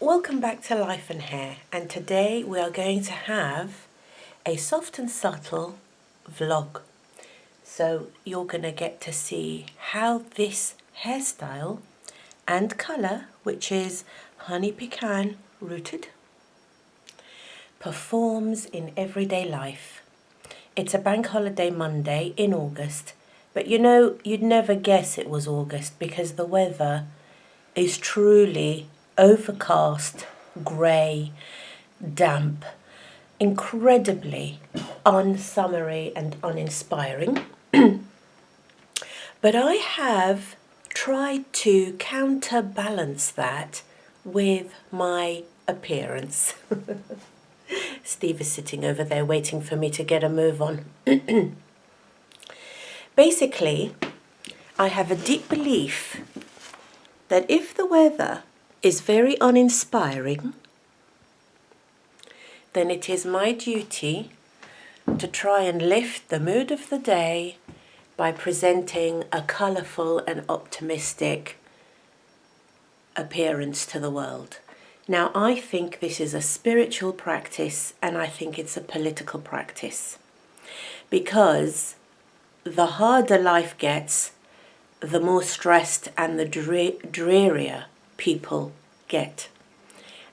Welcome back to Life and Hair, and today we are going to have a soft and subtle vlog. So you're going to get to see how this hairstyle and colour, which is honey pecan rooted, performs in everyday life. It's a bank holiday Monday in August, but you know, you'd never guess it was August because the weather is truly overcast, grey, damp, incredibly unsummery and uninspiring. But I have tried to counterbalance that with my appearance. Steve is sitting over there waiting for me to get a move on. Basically, I have a deep belief that if the weather is very uninspiring, then it is my duty to try and lift the mood of the day by presenting a colourful and optimistic appearance to the world. Now, I think this is a spiritual practice and I think it's a political practice, because the harder life gets, the more stressed and the drearier people get.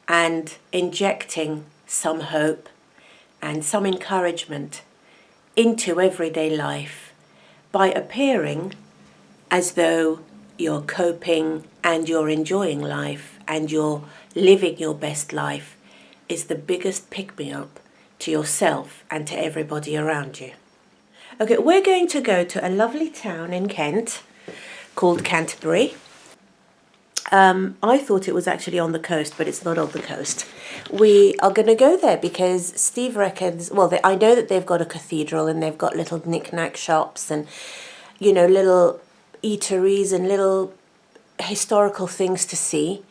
And injecting some hope and some encouragement into everyday life by appearing as though you're coping and you're enjoying life and you're living your best life is the biggest pick-me-up to yourself and to everybody around you. Okay, we're going to go to a lovely town in Kent called Canterbury. I thought it was actually on the coast, but it's not on the coast. We are going to go there because Steve reckons, well, I know that they've got a cathedral and they've got little knick-knack shops and, you know, little eateries and little historical things to see.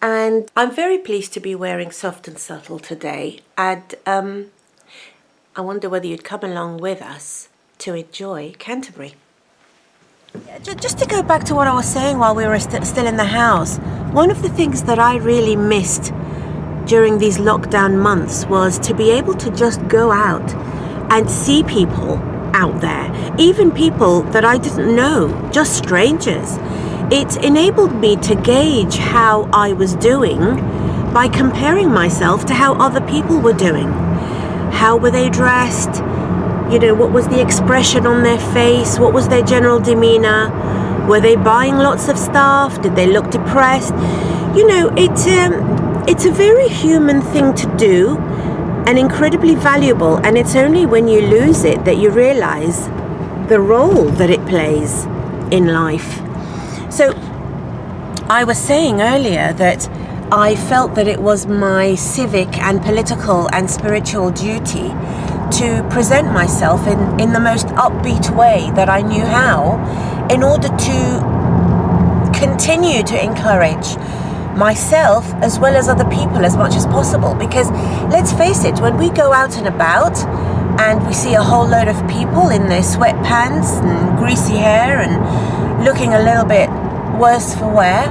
And I'm very pleased to be wearing soft and subtle today. And I wonder whether you'd come along with us to enjoy Canterbury. Just to go back to what I was saying while we were still in the house, one of the things that I really missed during these lockdown months was to be able to just go out and see people out there, even people that I didn't know, just strangers. It enabled me to gauge how I was doing by comparing myself to how other people were doing. How were they dressed? You know, what was the expression on their face? What was their general demeanor? Were they buying lots of stuff? Did they look depressed? You know, it's a very human thing to do and incredibly valuable. And it's only when you lose it that you realize the role that it plays in life. So I was saying earlier that I felt that it was my civic and political and spiritual duty to present myself in the most upbeat way that I knew how, in order to continue to encourage myself as well as other people as much as possible. Because let's face it, when we go out and about and we see a whole load of people in their sweatpants and greasy hair and looking a little bit worse for wear,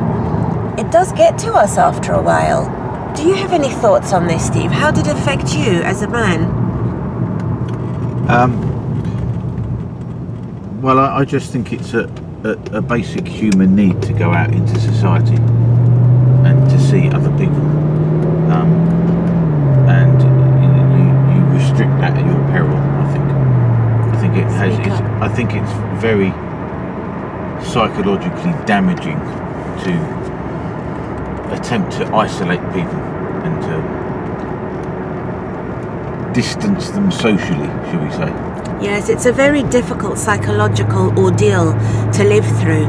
it does get to us after a while. Do you have any thoughts on this, Steve? How did it affect you as a man? Well, I just think it's a basic human need to go out into society and to see other people, and you restrict that at your peril. I think it's very psychologically damaging to attempt to isolate people and to distance them socially, shall we say. Yes, it's a very difficult psychological ordeal to live through.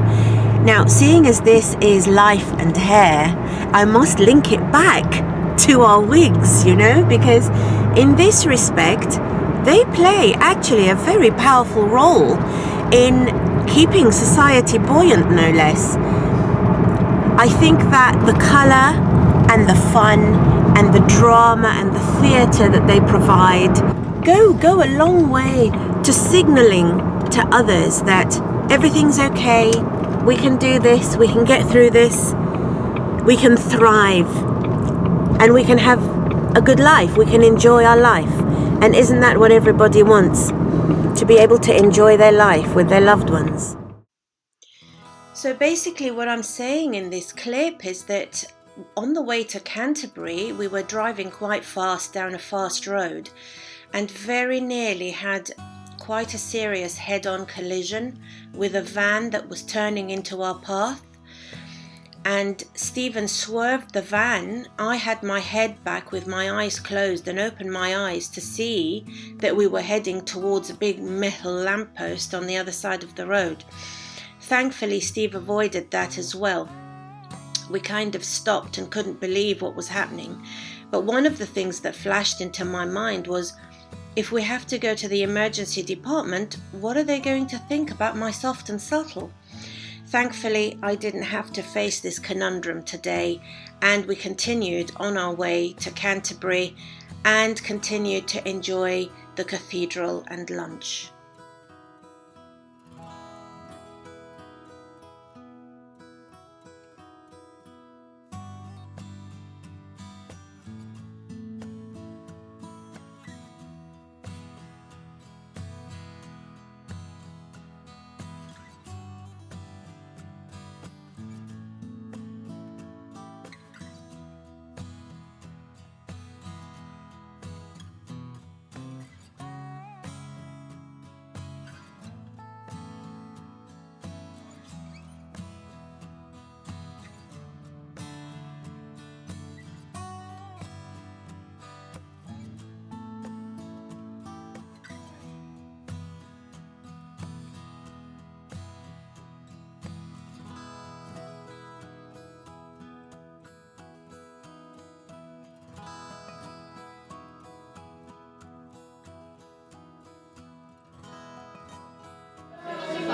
Now, seeing as this is life and hair, I must link it back to our wigs, you know, because in this respect, they play actually a very powerful role in keeping society buoyant, no less. I think that the colour and the fun and the drama and the theatre that they provide go a long way to signalling to others that everything's okay, we can do this, we can get through this, we can thrive. and we can have a good life. We can enjoy our life. And isn't that what everybody wants? To be able to enjoy their life with their loved ones. So basically what I'm saying in this clip is that on the way to Canterbury, we were driving quite fast down a fast road and very nearly had quite a serious head-on collision with a van that was turning into our path. And Stephen swerved the van. I had my head back with my eyes closed and opened my eyes to see that we were heading towards a big metal lamppost on the other side of the road. Thankfully, Steve avoided that as well. We kind of stopped and couldn't believe what was happening. But one of the things that flashed into my mind was, if we have to go to the emergency department, what are they going to think about my soft and subtle? Thankfully, I didn't have to face this conundrum today, and we continued on our way to Canterbury and continued to enjoy the cathedral and lunch.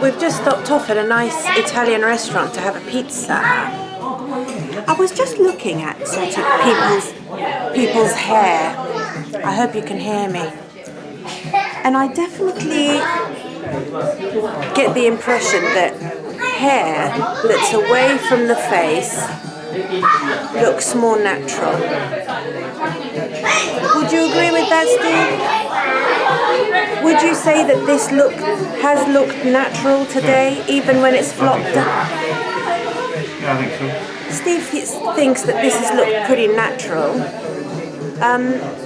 We've just stopped off at a nice Italian restaurant to have a pizza. I was just looking at sort of people's hair. I hope you can hear me. And I definitely get the impression that hair that's away from the face looks more natural. Would you agree with that, Steve? Would you say that this look has looked natural today, even when it's flopped up? Yeah, I think so. Steve thinks that this has looked pretty natural.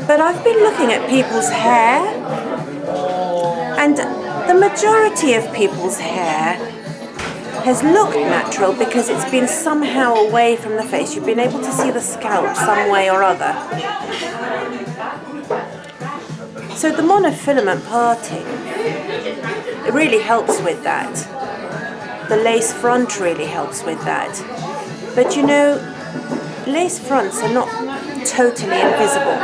But I've been looking at people's hair, and the majority of people's hair has looked natural because it's been somehow away from the face. You've been able to see the scalp some way or other. So the monofilament parting, it really helps with that. The lace front really helps with that. But you know, lace fronts are not totally invisible.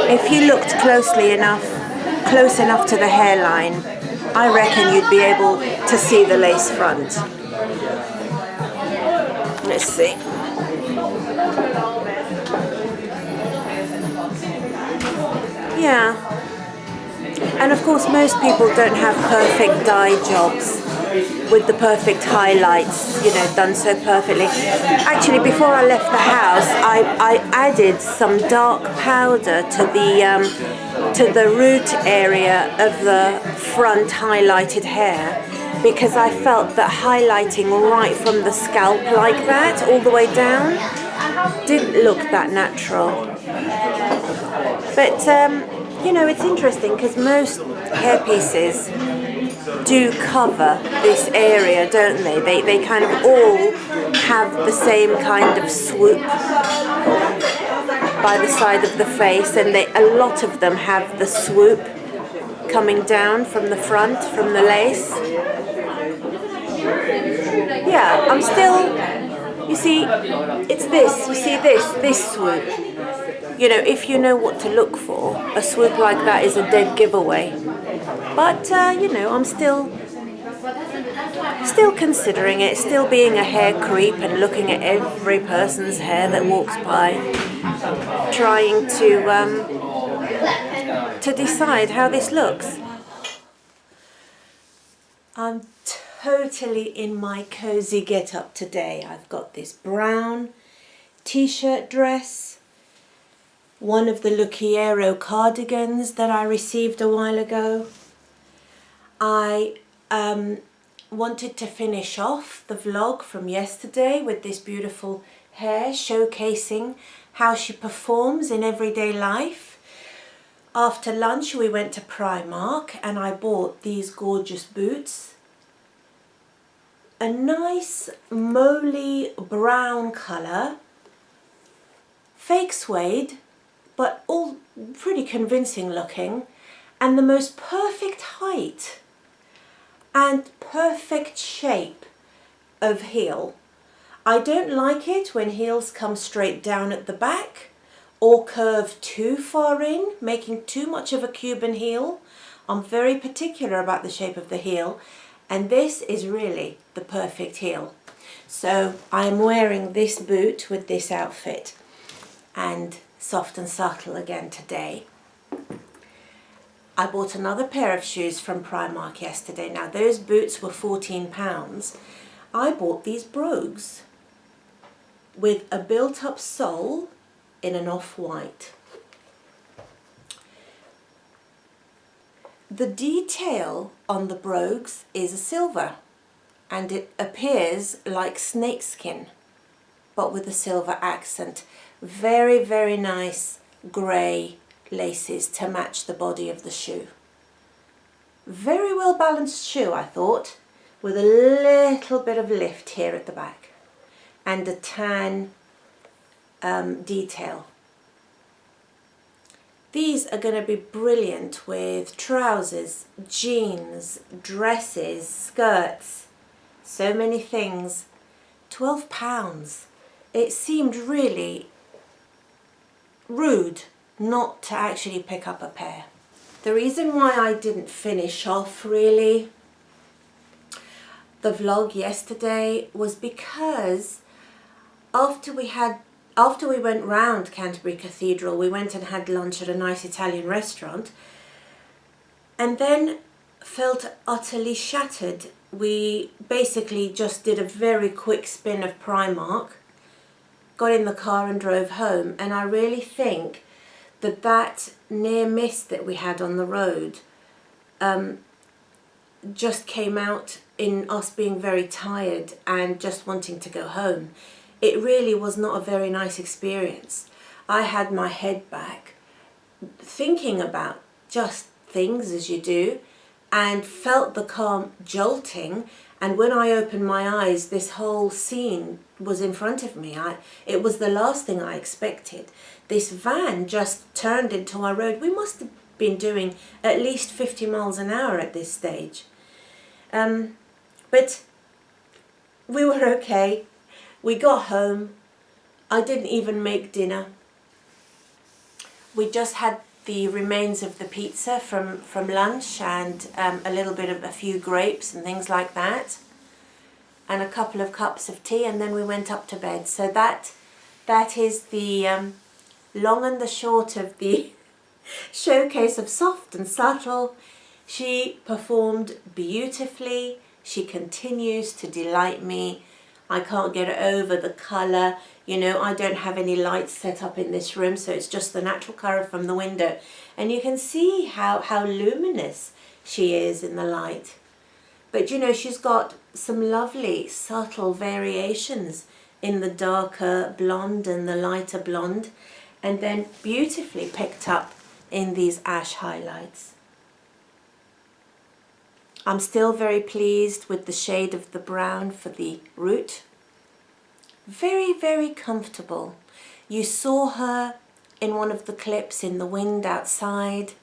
If you looked close enough to the hairline, I reckon you'd be able to see the lace front. Let's see. Yeah. And of course most people don't have perfect dye jobs with the perfect highlights, you know, done so perfectly. Actually, before I left the house, I added some dark powder to the root area of the front highlighted hair, because I felt that highlighting right from the scalp like that all the way down didn't look that natural. But you know, it's interesting because most hairpieces do cover this area, don't they? They kind of all have the same kind of swoop by the side of the face, and a lot of them have the swoop coming down from the front, from the lace. Yeah, I'm still, you see, it's this, you see this swoop. You know, if you know what to look for, a swoop like that is a dead giveaway. But, you know, I'm still considering it, still being a hair creep and looking at every person's hair that walks by, trying to decide how this looks. I'm totally in my cozy get-up today. I've got this brown t-shirt dress one of the Lucchiero cardigans that I received a while ago. I wanted to finish off the vlog from yesterday with this beautiful hair, showcasing how she performs in everyday life. After lunch we went to Primark and I bought these gorgeous boots. A nice moly brown colour, fake suede, but all pretty convincing looking, and the most perfect height and perfect shape of heel. I don't like it when heels come straight down at the back or curve too far in, making too much of a Cuban heel. I'm very particular about the shape of the heel, and this is really the perfect heel. So I'm wearing this boot with this outfit, and Soft and Subtle again today. I bought another pair of shoes from Primark yesterday. Now those boots were £14. I bought these brogues with a built-up sole in an off-white. The detail on the brogues is a silver, and it appears like snakeskin, but with a silver accent. Very, very nice grey laces to match the body of the shoe. Very well balanced shoe, I thought, with a little bit of lift here at the back and a tan detail. These are going to be brilliant with trousers, jeans, dresses, skirts, so many things. £12. It seemed really rude not to actually pick up a pair. The reason why I didn't finish off really the vlog yesterday was because after we went round Canterbury Cathedral, we went and had lunch at a nice Italian restaurant and then felt utterly shattered. We basically just did a very quick spin of Primark, got in the car and drove home, and I really think that near miss that we had on the road just came out in us being very tired and just wanting to go home. It really was not a very nice experience. I had my head back, thinking about just things as you do, and felt the car jolting, and when I opened my eyes this whole scene was in front of me. It was the last thing I expected. This van just turned into our road. We must have been doing at least 50 miles an hour at this stage. But we were okay. We got home. I didn't even make dinner. We just had the remains of the pizza from lunch and a few grapes and things like that, and a couple of cups of tea, and then we went up to bed. So that is the long and the short of the showcase of Soft and Subtle. She performed beautifully. She continues to delight me. I can't get over the colour. You know, I don't have any lights set up in this room, so it's just the natural colour from the window. And you can see how luminous she is in the light. But you know, she's got some lovely subtle variations in the darker blonde and the lighter blonde, and then beautifully picked up in these ash highlights. I'm still very pleased with the shade of the brown for the root. Very, very comfortable. You saw her in one of the clips in the wind outside.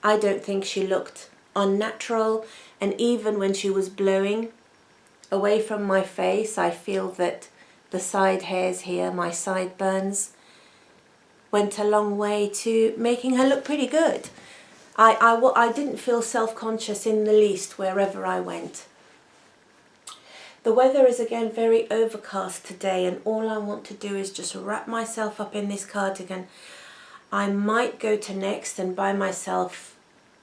I don't think she looked unnatural, and even when she was blowing away from my face, I feel that the side hairs here, my sideburns, went a long way to making her look pretty good. I didn't feel self-conscious in the least wherever I went. The weather is again very overcast today, and all I want to do is just wrap myself up in this cardigan. I might go to Next and buy myself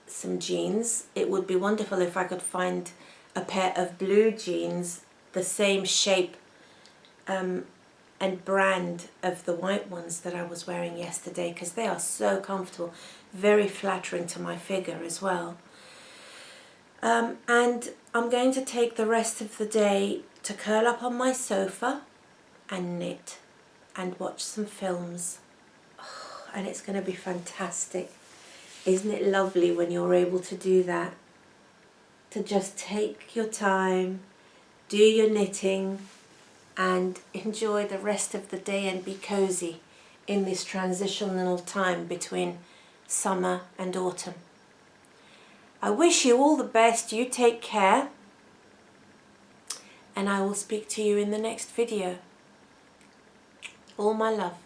some jeans. It would be wonderful if I could find a pair of blue jeans, the same shape and brand of the white ones that I was wearing yesterday, because they are so comfortable, very flattering to my figure as well. And I'm going to take the rest of the day to curl up on my sofa and knit and watch some films. Oh, and it's going to be fantastic. Isn't it lovely when you're able to do that? To just take your time, do your knitting, and enjoy the rest of the day and be cozy in this transitional time between summer and autumn. I wish you all the best. You take care, and I will speak to you in the next video. All my love.